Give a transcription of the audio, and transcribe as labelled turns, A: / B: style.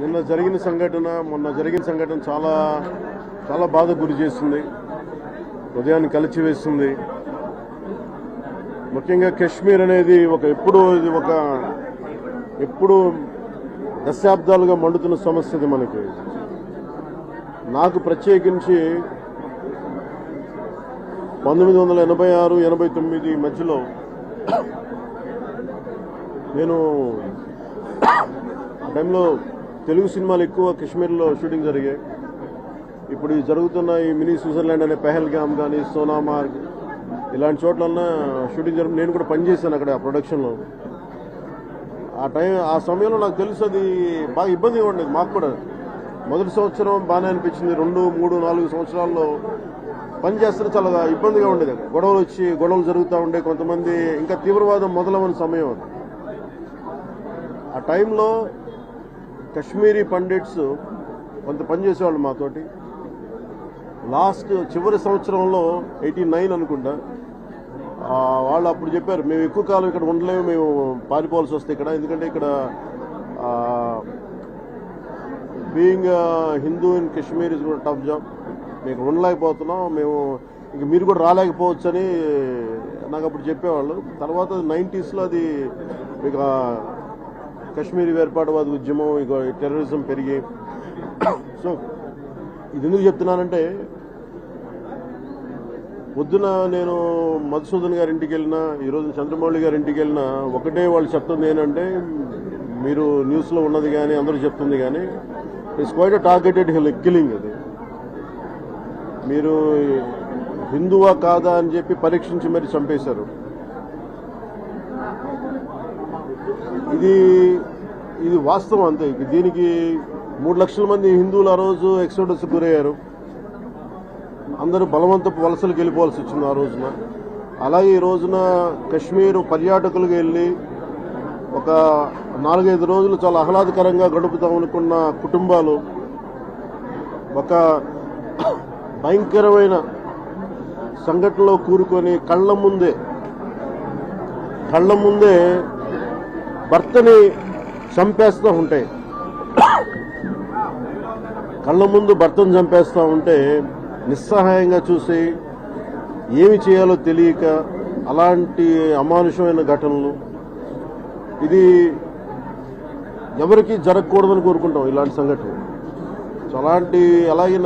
A: మొన్న జరిగిన సంఘటన చాలా చాలా బాధ గురి చేస్తుంది, హృదయాన్ని కలిచివేస్తుంది. ముఖ్యంగా కశ్మీర్ అనేది ఎప్పుడు దశాబ్దాలుగా మండుతున్న సమస్య. మనకి నాకు ప్రత్యేకించి 1986-89 మధ్యలో నేను ఆ టైంలో తెలుగు సినిమాలు ఎక్కువ కశ్మీర్లో షూటింగ్ జరిగాయి. ఇప్పుడు జరుగుతున్న ఈ మినీ స్విట్జర్లాండ్ అనే పెహల్గామ్ కానీ సోనామార్గ్ ఇలాంటి చోట్లన్నా షూటింగ్ జరుగు నేను కూడా పనిచేశాను అక్కడ ఆ ప్రొడక్షన్లో. ఆ సమయంలో నాకు తెలుసు అది బాగా ఇబ్బందిగా ఉండేది. మాకు కూడా మొదటి సంవత్సరం బాగానే అనిపించింది. 2, 3, 4 సంవత్సరాల్లో పనిచేస్తే చాలా ఇబ్బందిగా ఉండేది. గొడవలు జరుగుతూ ఉండే, కొంతమంది ఇంకా తీవ్రవాదం మొదలవని సమయం అది. ఆ టైంలో కశ్మీరీ పండిట్స్ కొంత పనిచేసేవాళ్ళు మాతోటి. చివరి సంవత్సరంలో 89 అనుకుంటా, వాళ్ళు అప్పుడు చెప్పారు, మేము ఎక్కువ కాలం ఇక్కడ ఉండలేము, మేము పారిపోవాల్సి వస్తే ఇక్కడ, ఎందుకంటే ఇక్కడ being Hindu in Kashmir is కూడా టఫ్ జాబ్, మీకు ఉండలేకపోతున్నాం, మేము ఇంక మీరు కూడా రాలేకపోవచ్చు అని నాకు అప్పుడు చెప్పేవాళ్ళు. తర్వాత 90s అది మీకు కశ్మీరీ వేర్పాటువాద ఉద్యమం, ఇక టెర్రరిజం పెరిగి. సో ఇది ఎందుకు చెప్తున్నానంటే, పొద్దున నేను మధుసూదన్ గారి ఇంటికి వెళ్ళినా, ఈరోజు చంద్రమౌళి గారి ఇంటికి వెళ్ళినా ఒకటే వాళ్ళు చెప్తుంది ఏంటంటే, మీరు న్యూస్లో ఉన్నది కానీ అందరూ చెప్తుంది కానీ it's quite a targeted killing. అది మీరు హిందువా కాదా అని చెప్పి పరీక్షించి మరి చంపేశారు. ఇది వాస్తవం అంతే. దీనికి 3 లక్షల మంది హిందువులు ఆ రోజు ఎక్సోడస్ గురయ్యారు. అందరూ బలవంతపు వలసలకు వెళ్ళిపోవాల్సి వచ్చింది ఆ రోజున. అలాగే ఈ రోజున కశ్మీర్ పర్యాటకులకు వెళ్ళి ఒక 4-5 రోజులు చాలా ఆహ్లాదకరంగా గడుపుతాం అనుకున్న కుటుంబాలు ఒక భయంకరమైన సంఘటనలో కూరుకొని కళ్ళ ముందే భర్తని చంపేస్తూ ఉంటాయి. కళ్ళ ముందు భర్తను చంపేస్తూ ఉంటే నిస్సహాయంగా చూసి ఏమి చేయాలో తెలియక అలాంటి అమానుషమైన ఘటనలు, ఇది ఎవరికి జరగకూడదని కోరుకుంటాం ఇలాంటి సంఘటన. అలాగే